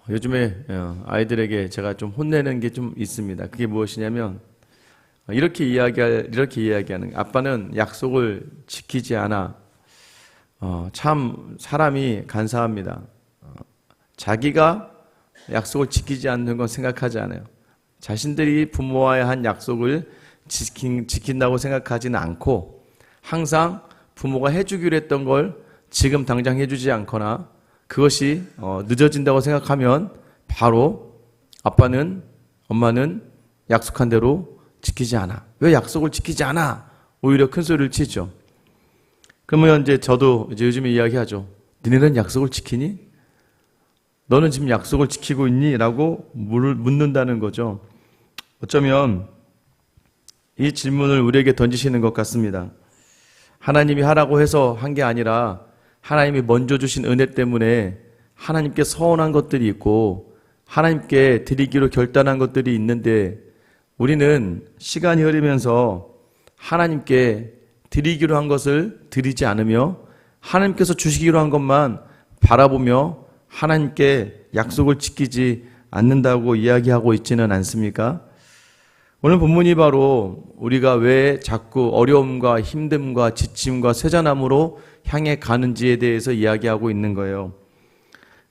요즘에 아이들에게 제가 좀 혼내는 게 좀 있습니다. 그게 무엇이냐면 이렇게 이야기하는 아빠는 약속을 지키지 않아. 참 사람이 간사합니다. 자기가 약속을 지키지 않는 건 생각하지 않아요. 자신들이 부모와의 한 약속을 지킨다고 생각하지는 않고 항상 부모가 해주기로 했던 걸 지금 당장 해주지 않거나 그것이 늦어진다고 생각하면 바로 아빠는 엄마는 약속한 대로 지키지 않아. 왜 약속을 지키지 않아? 오히려 큰 소리를 치죠. 그러면 저도 요즘에 이야기하죠. 니네는 약속을 지키니? 너는 지금 약속을 지키고 있니? 라고 묻는다는 거죠. 어쩌면 이 질문을 우리에게 던지시는 것 같습니다. 하나님이 하라고 해서 한 게 아니라 하나님이 먼저 주신 은혜 때문에 하나님께 서운한 것들이 있고 하나님께 드리기로 결단한 것들이 있는데 우리는 시간이 흐르면서 하나님께 드리기로 한 것을 드리지 않으며 하나님께서 주시기로 한 것만 바라보며 하나님께 약속을 지키지 않는다고 이야기하고 있지는 않습니까? 오늘 본문이 바로 우리가 왜 자꾸 어려움과 힘듦과 지침과 쇠잔함으로 향해 가는지에 대해서 이야기하고 있는 거예요.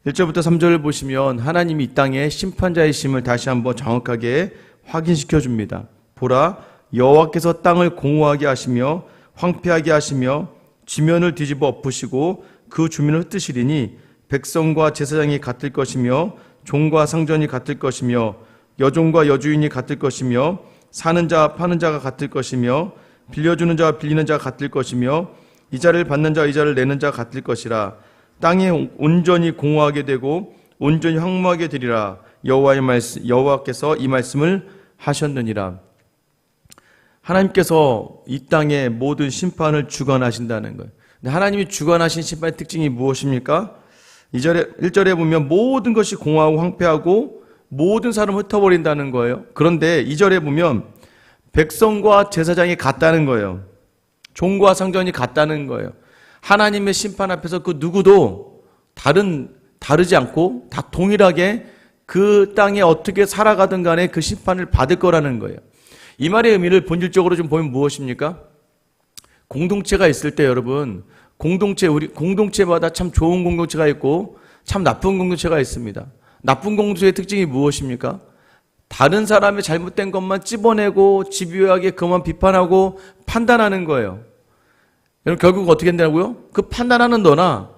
1절부터 3절을 보시면 하나님이 이 땅의 심판자이심을 다시 한번 정확하게 확인시켜 줍니다. 보라, 여호와께서 땅을 공허하게 하시며 황폐하게 하시며 지면을 뒤집어 엎으시고 그 주민을 흩으시리니 백성과 제사장이 같을 것이며 종과 상전이 같을 것이며 여종과 여주인이 같을 것이며 사는 자 파는 자가 같을 것이며 빌려주는 자와 빌리는 자가 같을 것이며 이자를 받는 자와 이자를 내는 자가 같을 것이라. 땅이 온전히 공허하게 되고 온전히 황무하게 되리라. 여호와께서 이 말씀을 하셨느니라. 하나님께서 이 땅의 모든 심판을 주관하신다는 거예요. 근데 하나님이 주관하신 심판의 특징이 무엇입니까? 1절에 보면 모든 것이 공허하고 황폐하고 모든 사람을 흩어버린다는 거예요. 그런데 2절에 보면 백성과 제사장이 같다는 거예요. 종과 상전이 같다는 거예요. 하나님의 심판 앞에서 그 누구도 다르지 않고 다 동일하게 그 땅에 어떻게 살아가든 간에 그 심판을 받을 거라는 거예요. 이 말의 의미를 본질적으로 좀 보면 무엇입니까? 공동체가 있을 때 여러분, 우리 공동체마다 참 좋은 공동체가 있고 참 나쁜 공동체가 있습니다. 나쁜 공동체의 특징이 무엇입니까? 다른 사람의 잘못된 것만 찝어내고 집요하게 그만 비판하고 판단하는 거예요. 여러분 결국 어떻게 된다고요? 그 판단하는 너나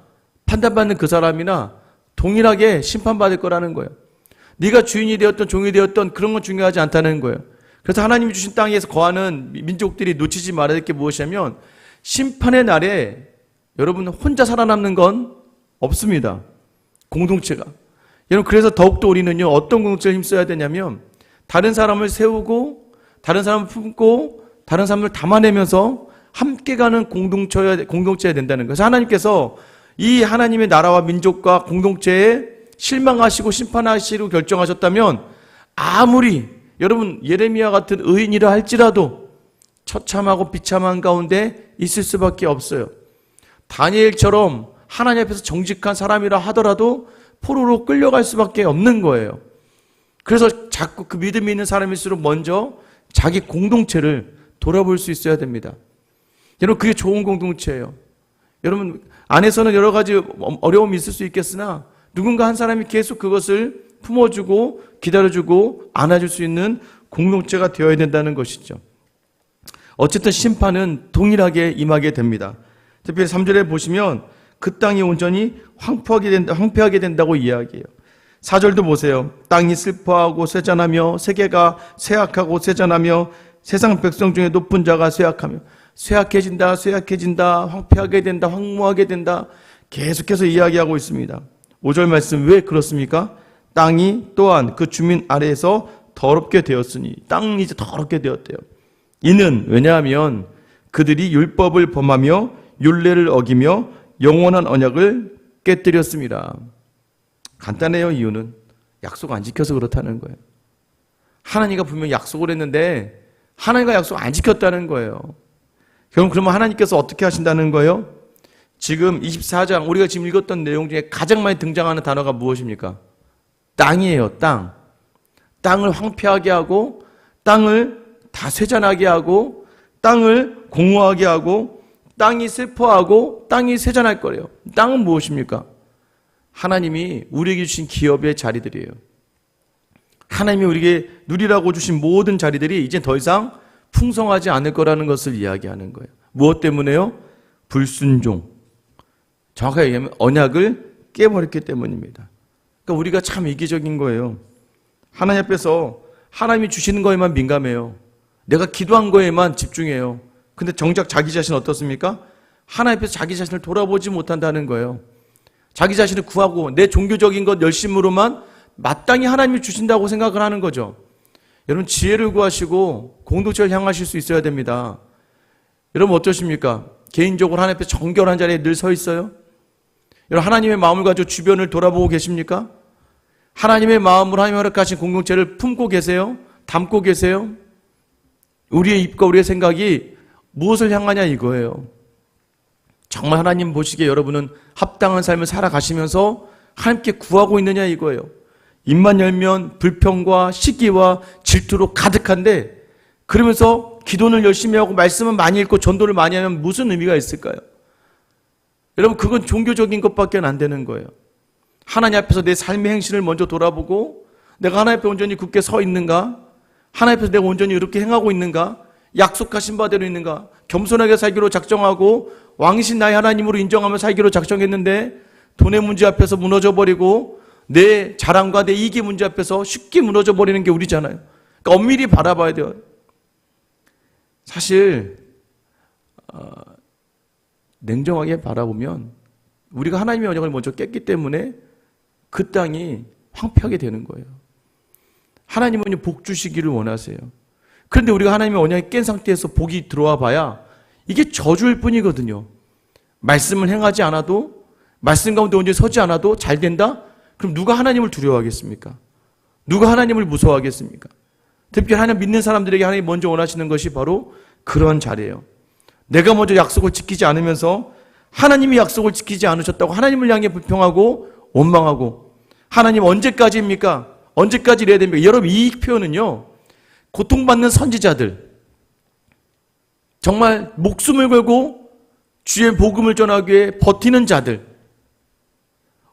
판단받는 그 사람이나 동일하게 심판받을 거라는 거예요. 네가 주인이 되었던 종이 되었던 그런 건 중요하지 않다는 거예요. 그래서 하나님이 주신 땅에서 거하는 민족들이 놓치지 말아야 될 게 무엇이냐면 심판의 날에 여러분 혼자 살아남는 건 없습니다. 공동체가. 여러분 그래서 더욱더 우리는요 어떤 공동체를 힘써야 되냐면 다른 사람을 세우고 다른 사람을 품고 다른 사람을 담아내면서 함께 가는 공동체여야 된다는 거예요. 그래서 하나님께서 이 하나님의 나라와 민족과 공동체에 실망하시고 심판하시고 결정하셨다면 아무리 여러분 예레미야 같은 의인이라 할지라도 처참하고 비참한 가운데 있을 수밖에 없어요. 다니엘처럼 하나님 앞에서 정직한 사람이라 하더라도 포로로 끌려갈 수밖에 없는 거예요. 그래서 자꾸 그 믿음이 있는 사람일수록 먼저 자기 공동체를 돌아볼 수 있어야 됩니다. 여러분 그게 좋은 공동체예요. 여러분 안에서는 여러 가지 어려움이 있을 수 있겠으나 누군가 한 사람이 계속 그것을 품어주고 기다려주고 안아줄 수 있는 공동체가 되어야 된다는 것이죠. 어쨌든 심판은 동일하게 임하게 됩니다. 특별히 3절에 보시면 그 땅이 온전히 황폐하게 된다고 이야기해요. 4절도 보세요. 땅이 슬퍼하고 쇠잔하며 세계가 쇠약하고 쇠잔하며 세상 백성 중에 높은 자가 쇠약하며 쇠약해진다, 황폐하게 된다, 황무하게 된다. 계속해서 이야기하고 있습니다. 5절 말씀 왜 그렇습니까? 땅이 또한 그 주민 아래에서 더럽게 되었으니 땅이 이제 더럽게 되었대요. 이는 왜냐하면 그들이 율법을 범하며 율례를 어기며 영원한 언약을 깨뜨렸습니다. 간단해요. 이유는 약속 안 지켜서 그렇다는 거예요. 하나님과 분명히 약속을 했는데 하나님과 약속 안 지켰다는 거예요. 그러면 하나님께서 어떻게 하신다는 거예요? 지금 24장 우리가 지금 읽었던 내용 중에 가장 많이 등장하는 단어가 무엇입니까? 땅이에요, 땅. 땅을 황폐하게 하고, 땅을 다 쇠잔하게 하고, 땅을 공허하게 하고, 땅이 슬퍼하고, 땅이 쇠잔할 거래요. 땅은 무엇입니까? 하나님이 우리에게 주신 기업의 자리들이에요. 하나님이 우리에게 누리라고 주신 모든 자리들이 이제 더 이상 풍성하지 않을 거라는 것을 이야기하는 거예요. 무엇 때문에요? 불순종. 정확하게 얘기하면 언약을 깨버렸기 때문입니다. 그러니까 우리가 참 이기적인 거예요. 하나님 앞에서 하나님이 주시는 거에만 민감해요. 내가 기도한 거에만 집중해요. 근데 정작 자기 자신은 어떻습니까? 하나님 앞에서 자기 자신을 돌아보지 못한다는 거예요. 자기 자신을 구하고 내 종교적인 것 열심으로만 마땅히 하나님이 주신다고 생각을 하는 거죠. 여러분 지혜를 구하시고 공동체를 향하실 수 있어야 됩니다. 여러분 어떠십니까? 개인적으로 하나님 앞에 정결한 자리에 늘 서 있어요? 여러분 하나님의 마음을 가지고 주변을 돌아보고 계십니까? 하나님의 마음으로 하나님이 허락하신 공동체를 품고 계세요? 담고 계세요? 우리의 입과 우리의 생각이 무엇을 향하냐 이거예요. 정말 하나님 보시기에 여러분은 합당한 삶을 살아가시면서 하나님께 구하고 있느냐 이거예요. 입만 열면 불평과 시기와 질투로 가득한데 그러면서 기도는 열심히 하고 말씀은 많이 읽고 전도를 많이 하면 무슨 의미가 있을까요? 여러분 그건 종교적인 것밖에 안 되는 거예요. 하나님 앞에서 내 삶의 행실을 먼저 돌아보고 내가 하나님 앞에 온전히 굳게 서 있는가? 하나님 앞에서 내가 온전히 이렇게 행하고 있는가? 약속하신 바대로 있는가? 겸손하게 살기로 작정하고 왕이신 나의 하나님으로 인정하며 살기로 작정했는데 돈의 문제 앞에서 무너져버리고 내 자랑과 내 이익의 문제 앞에서 쉽게 무너져버리는 게 우리잖아요. 그러니까 엄밀히 바라봐야 돼요. 사실 냉정하게 바라보면 우리가 하나님의 언약을 먼저 깼기 때문에 그 땅이 황폐하게 되는 거예요. 하나님은 복 주시기를 원하세요. 그런데 우리가 하나님의 언약을 깬 상태에서 복이 들어와 봐야 이게 저주일 뿐이거든요. 말씀을 행하지 않아도 말씀 가운데 온전히 서지 않아도 잘 된다? 그럼 누가 하나님을 두려워하겠습니까? 누가 하나님을 무서워하겠습니까? 특히 하나님 믿는 사람들에게 하나님이 먼저 원하시는 것이 바로 그런 자리예요. 내가 먼저 약속을 지키지 않으면서 하나님이 약속을 지키지 않으셨다고 하나님을 향해 불평하고 원망하고 하나님 언제까지입니까? 언제까지 이래야 됩니까? 여러분 이 표현은요. 고통받는 선지자들 정말 목숨을 걸고 주의 복음을 전하기 위해 버티는 자들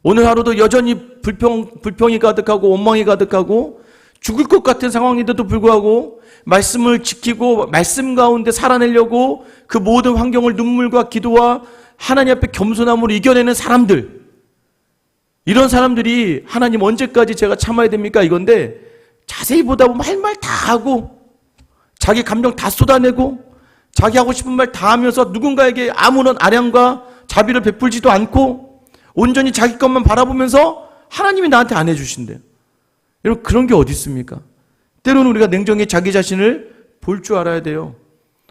오늘 하루도 여전히 불평이 가득하고 원망이 가득하고 죽을 것 같은 상황인데도 불구하고 말씀을 지키고 말씀 가운데 살아내려고 그 모든 환경을 눈물과 기도와 하나님 앞에 겸손함으로 이겨내는 사람들 이런 사람들이 하나님 언제까지 제가 참아야 됩니까? 이건데 자세히 보다 보면 할 말 다 하고 자기 감정 다 쏟아내고 자기 하고 싶은 말 다 하면서 누군가에게 아무런 아량과 자비를 베풀지도 않고 온전히 자기 것만 바라보면서 하나님이 나한테 안 해주신대요. 여러분 그런 게 어디 있습니까? 때로는 우리가 냉정히 자기 자신을 볼 줄 알아야 돼요.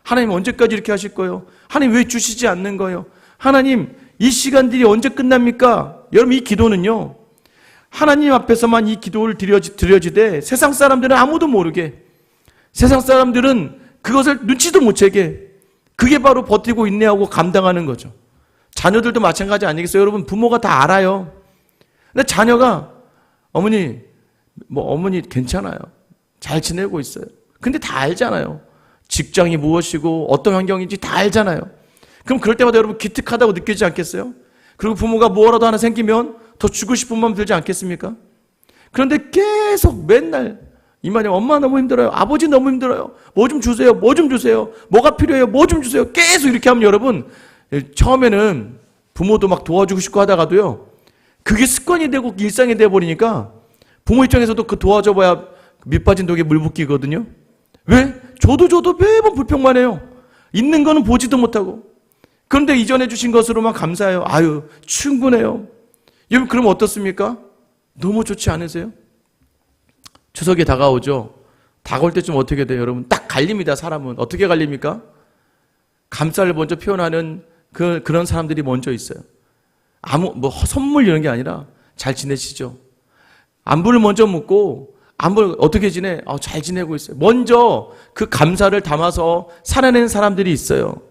하나님 언제까지 이렇게 하실 거예요? 하나님 왜 주시지 않는 거예요? 하나님 이 시간들이 언제 끝납니까? 여러분 이 기도는요. 하나님 앞에서만 이 기도를 드려지되 세상 사람들은 아무도 모르게 세상 사람들은 그것을 눈치도 못 채게 그게 바로 버티고 인내하고 감당하는 거죠. 자녀들도 마찬가지 아니겠어요? 여러분 부모가 다 알아요. 근데 자녀가 어머니 괜찮아요. 잘 지내고 있어요. 근데 다 알잖아요. 직장이 무엇이고 어떤 환경인지 다 알잖아요. 그럼 그럴 때마다 여러분 기특하다고 느끼지 않겠어요? 그리고 부모가 뭐라도 하나 생기면 더 주고 싶은 마음 들지 않겠습니까? 그런데 계속 맨날 이만희 엄마 너무 힘들어요. 아버지 너무 힘들어요. 뭐 좀 주세요. 뭐 좀 주세요. 뭐가 필요해요. 뭐 좀 주세요. 계속 이렇게 하면 여러분 처음에는 부모도 막 도와주고 싶고 하다가도요. 그게 습관이 되고 일상이 되어버리니까 부모 입장에서도 그 도와줘봐야 밑빠진 독에 물 붓기거든요. 왜? 줘도 매번 불평만 해요. 있는 거는 보지도 못하고. 그런데 이전해 주신 것으로만 감사해요. 아유 충분해요. 여러분 그럼 어떻습니까? 너무 좋지 않으세요? 추석이 다가오죠. 다가올 때쯤 어떻게 돼요? 여러분 딱 갈립니다. 사람은 어떻게 갈립니까? 감사를 먼저 표현하는 그런 사람들이 먼저 있어요. 선물 이런 게 아니라 잘 지내시죠? 안부를 먼저 묻고 안부를 어떻게 지내? 잘 지내고 있어요. 먼저 그 감사를 담아서 살아내는 사람들이 있어요.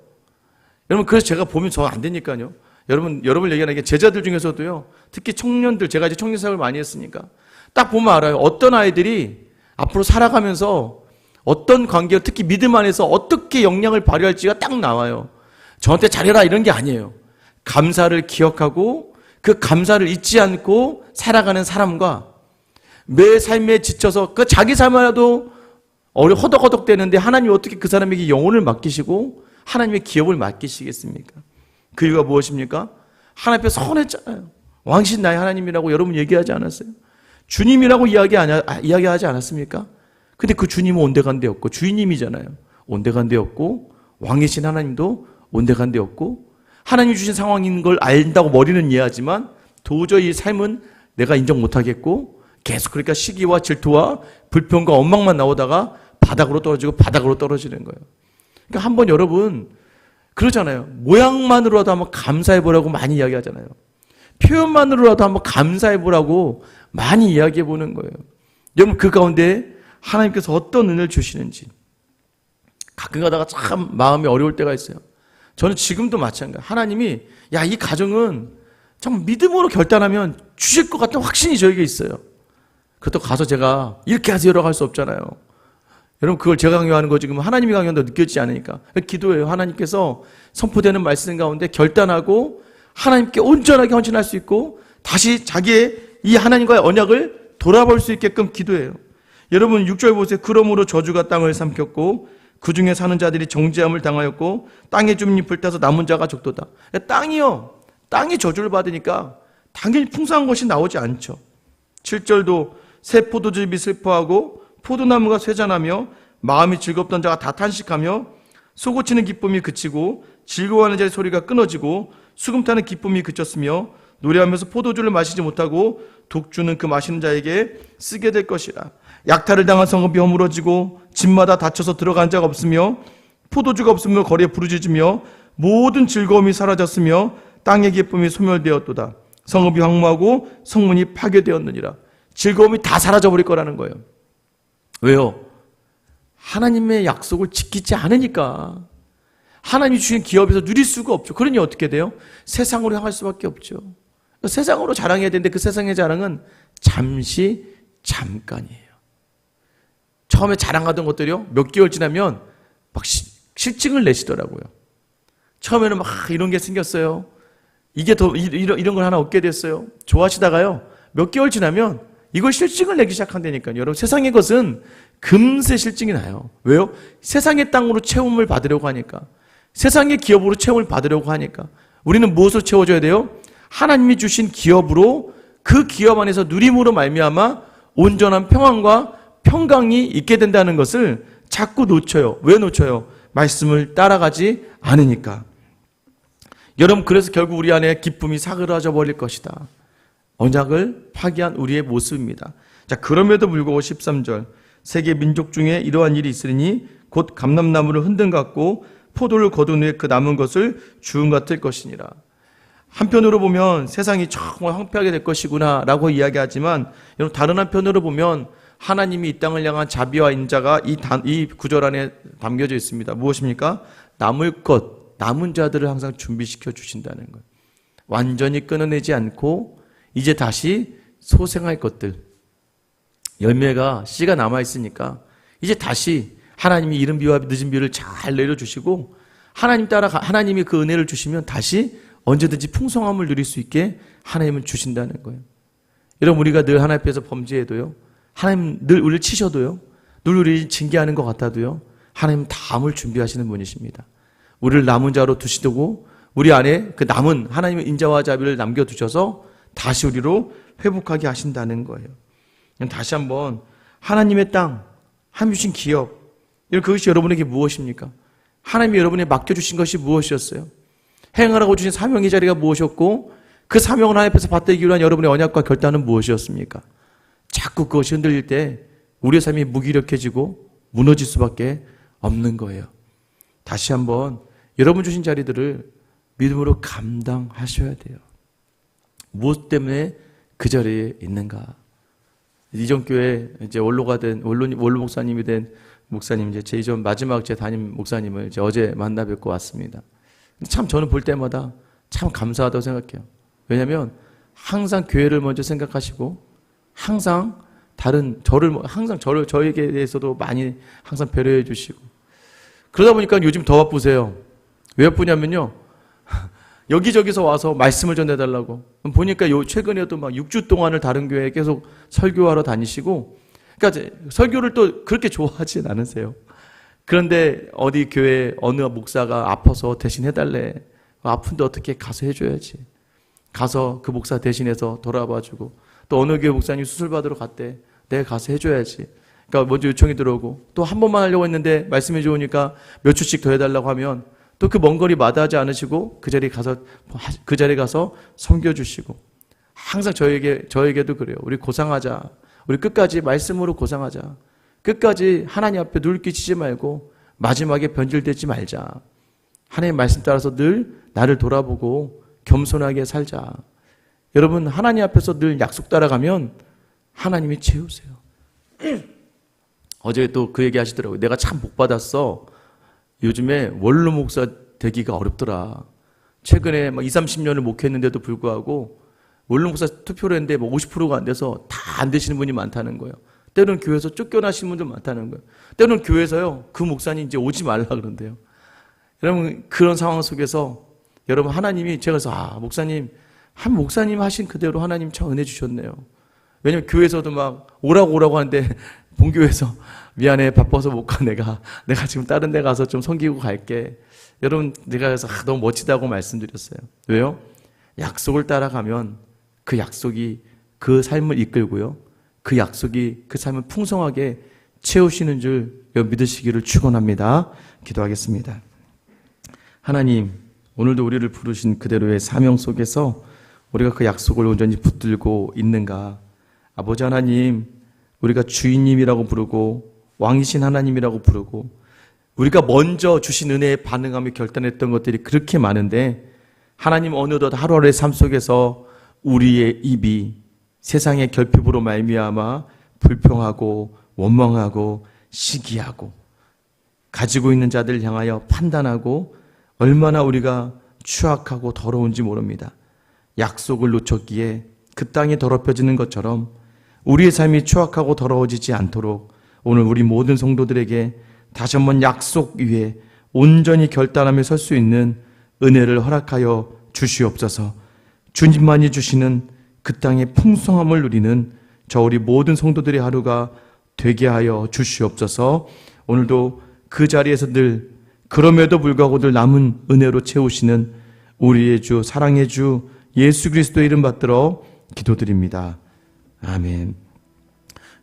여러분 그래서 제가 보면 저 안 되니까요. 여러분을 얘기하는 게 제자들 중에서도요. 특히 청년들 제가 이제 청년 사역을 많이 했으니까 딱 보면 알아요. 어떤 아이들이 앞으로 살아가면서 어떤 관계, 특히 믿음 안에서 어떻게 역량을 발휘할지가 딱 나와요. 저한테 잘해라 이런 게 아니에요. 감사를 기억하고 그 감사를 잊지 않고 살아가는 사람과 매 삶에 지쳐서 그 자기 삶이라도 허덕허덕 되는데 하나님이 어떻게 그 사람에게 영혼을 맡기시고 하나님의 기업을 맡기시겠습니까? 그 이유가 무엇입니까? 하나님 앞에 서운했잖아요. 왕신 나의 하나님이라고 여러분 얘기하지 않았어요? 주님이라고 이야기하지 않았습니까? 근데 그 주님은 온데간데 없고 주인님이잖아요. 온데간데 없고 왕이신 하나님도 온데간데 없고 하나님이 주신 상황인 걸 안다고 머리는 이해하지만 도저히 이 삶은 내가 인정 못하겠고 계속 그러니까 시기와 질투와 불평과 원망만 나오다가 바닥으로 떨어지고 바닥으로 떨어지는 거예요. 그러니까 한번 여러분 그러잖아요. 모양만으로라도 한번 감사해보라고 많이 이야기하잖아요. 표현만으로라도 한번 감사해보라고 많이 이야기해보는 거예요. 여러분 그 가운데 하나님께서 어떤 은혜를 주시는지 가끔 가다가 참 마음이 어려울 때가 있어요. 저는 지금도 마찬가지예요. 하나님이 야, 이 가정은 참 믿음으로 결단하면 주실 것 같은 확신이 저에게 있어요. 그렇다고 가서 제가 이렇게 하세요라고 할 수 없잖아요. 여러분 그걸 제가 강요하는 거 지금 하나님이 강요한다고 느껴지지 않으니까 기도해요. 하나님께서 선포되는 말씀 가운데 결단하고 하나님께 온전하게 헌신할 수 있고 다시 자기의 이 하나님과의 언약을 돌아볼 수 있게끔 기도해요. 여러분 6절 보세요. 그러므로 저주가 땅을 삼켰고 그 중에 사는 자들이 정죄함을 당하였고 땅의 주민이 불타서 남은 자가 적도다. 땅이요. 땅이 저주를 받으니까 당연히 풍성한 것이 나오지 않죠. 7절도 새 포도즙이 슬퍼하고 포도나무가 쇠잔하며 마음이 즐겁던 자가 다 탄식하며 쏘고치는 기쁨이 그치고 즐거워하는 자의 소리가 끊어지고 수금 타는 기쁨이 그쳤으며 노래하면서 포도주를 마시지 못하고 독주는 그 마시는 자에게 쓰게 될 것이라. 약탈을 당한 성읍이 허물어지고 집마다 닫혀서 들어간 자가 없으며 포도주가 없으며 거리에 부르짖으며 모든 즐거움이 사라졌으며 땅의 기쁨이 소멸되었도다. 성읍이 황무하고 성문이 파괴되었느니라. 즐거움이 다 사라져버릴 거라는 거예요. 왜요? 하나님의 약속을 지키지 않으니까. 하나님이 주신 기업에서 누릴 수가 없죠. 그러니 어떻게 돼요? 세상으로 향할 수밖에 없죠. 세상으로 자랑해야 되는데 그 세상의 자랑은 잠깐이에요. 처음에 자랑하던 것들이요, 몇 개월 지나면 막 실증을 내시더라고요. 처음에는 막 이런 게 생겼어요. 이게 더 이런 걸 하나 얻게 됐어요. 좋아하시다가요, 몇 개월 지나면 이걸 실증을 내기 시작한다니까요. 여러분, 세상의 것은 금세 실증이 나요. 왜요? 세상의 땅으로 채움을 받으려고 하니까. 세상의 기업으로 채움을 받으려고 하니까. 우리는 무엇으로 채워줘야 돼요? 하나님이 주신 기업으로, 그 기업 안에서 누림으로 말미암아 온전한 평안과 평강이 있게 된다는 것을 자꾸 놓쳐요. 왜 놓쳐요? 말씀을 따라가지 않으니까. 여러분, 그래서 결국 우리 안에 기쁨이 사그라져 버릴 것이다. 언약을 파기한 우리의 모습입니다. 자, 그럼에도 불구하고 13절, 세계 민족 중에 이러한 일이 있으니 곧 감람나무를 흔든 같고 포도를 거둔 후에 그 남은 것을 주음 같을 것이니라. 한편으로 보면 세상이 정말 황폐하게 될 것이구나 라고 이야기하지만, 여러분, 다른 한편으로 보면 하나님이 이 땅을 향한 자비와 인자가 이 구절 안에 담겨져 있습니다. 무엇입니까? 남을 것, 남은 자들을 항상 준비시켜 주신다는 것. 완전히 끊어내지 않고 이제 다시 소생할 것들, 열매가, 씨가 남아있으니까 이제 다시 하나님이 이른 비와 늦은 비를 잘 내려주시고, 하나님이 그 은혜를 주시면 다시 언제든지 풍성함을 누릴 수 있게 하나님은 주신다는 거예요. 여러분, 우리가 늘 하나님 앞에서 범죄해도요, 하나님 늘 우리를 치셔도요, 늘 우리를 징계하는 것 같아도요, 하나님은 다음을 준비하시는 분이십니다. 우리를 남은 자로 두시고 우리 안에 그 남은 하나님의 인자와 자비를 남겨두셔서 다시 우리로 회복하게 하신다는 거예요. 다시 한번, 하나님의 땅, 하나님 주신 기업, 그것이 여러분에게 무엇입니까? 하나님이 여러분에게 맡겨주신 것이 무엇이었어요? 행하라고 주신 사명의 자리가 무엇이었고, 그 사명을 하나님 앞에서 받들기 위한 여러분의 언약과 결단은 무엇이었습니까? 자꾸 그것이 흔들릴 때 우리의 삶이 무기력해지고 무너질 수밖에 없는 거예요. 다시 한번 여러분 주신 자리들을 믿음으로 감당하셔야 돼요. 무엇 때문에 그 자리에 있는가? 이전교회 이제 원로 목사님이 된 목사님, 이제 제 이전 마지막 제 담임 목사님을 이제 어제 만나 뵙고 왔습니다. 참 저는 볼 때마다 참 감사하다고 생각해요. 왜냐하면 항상 교회를 먼저 생각하시고 항상 저에게 대해서도 많이 항상 배려해 주시고. 그러다 보니까 요즘 더 바쁘세요. 왜 바쁘냐면요. 여기저기서 와서 말씀을 전해달라고. 보니까 최근에도 막 6주 동안을 다른 교회에 계속 설교하러 다니시고, 그러니까 설교를 또 그렇게 좋아하진 않으세요. 그런데 어디 교회 어느 목사가 아파서 대신 해달래. 아픈데 어떻게 가서 해줘야지. 가서 그 목사 대신해서 돌아봐주고, 또 어느 교회 목사님 수술 받으러 갔대. 내가 가서 해줘야지. 그러니까 먼저 요청이 들어오고, 또 한 번만 하려고 했는데 말씀해 좋으니까 몇 주씩 더 해달라고 하면 또 그 먼 거리 마다하지 않으시고 그 자리에 가서 섬겨주시고. 항상 저에게도 그래요. 우리 고상하자. 우리 끝까지 말씀으로 고상하자. 끝까지 하나님 앞에 눈을 끼치지 말고 마지막에 변질되지 말자. 하나님 말씀 따라서 늘 나를 돌아보고 겸손하게 살자. 여러분, 하나님 앞에서 늘 약속 따라가면 하나님이 채우세요. 어제 또 그 얘기 하시더라고요. 내가 참 복 받았어. 요즘에 원로 목사 되기가 어렵더라. 최근에 막 20-30년을 목회했는데도 불구하고 원로 목사 투표를 했는데 뭐 50%가 안 돼서 다 안 되시는 분이 많다는 거예요. 때로는 교회에서 쫓겨나신 분들 많다는 거예요. 때로는 교회에서요, 그 목사님 이제 오지 말라 그런대요. 여러분, 그런 상황 속에서 여러분, 하나님이 제가 그래서 목사님, 한 목사님 하신 그대로 하나님 참 은혜 주셨네요. 왜냐면 교회에서도 막 오라고 하는데 본교회에서 미안해, 바빠서 못 가. 내가 지금 다른 데 가서 좀 섬기고 갈게. 여러분, 내가 그래서 너무 멋지다고 말씀드렸어요. 왜요? 약속을 따라가면 그 약속이 그 삶을 이끌고요, 그 약속이 그 삶을 풍성하게 채우시는 줄 믿으시기를 축원합니다. 기도하겠습니다. 하나님, 오늘도 우리를 부르신 그대로의 사명 속에서 우리가 그 약속을 온전히 붙들고 있는가? 아버지 하나님, 우리가 주인님이라고 부르고 왕이신 하나님이라고 부르고 우리가 먼저 주신 은혜에 반응하며 결단했던 것들이 그렇게 많은데, 하나님 어느덧 하루하루의 삶 속에서 우리의 입이 세상의 결핍으로 말미암아 불평하고 원망하고 시기하고 가지고 있는 자들을 향하여 판단하고 얼마나 우리가 추악하고 더러운지 모릅니다. 약속을 놓쳤기에 그 땅이 더럽혀지는 것처럼 우리의 삶이 추악하고 더러워지지 않도록 오늘 우리 모든 성도들에게 다시 한번 약속 위에 온전히 결단하며 설 수 있는 은혜를 허락하여 주시옵소서. 주님만이 주시는 그 땅의 풍성함을 누리는 저 우리 모든 성도들의 하루가 되게 하여 주시옵소서. 오늘도 그 자리에서 늘 그럼에도 불구하고 늘 남은 은혜로 채우시는 우리의 주, 사랑의 주 예수 그리스도의 이름 받들어 기도드립니다. 아멘.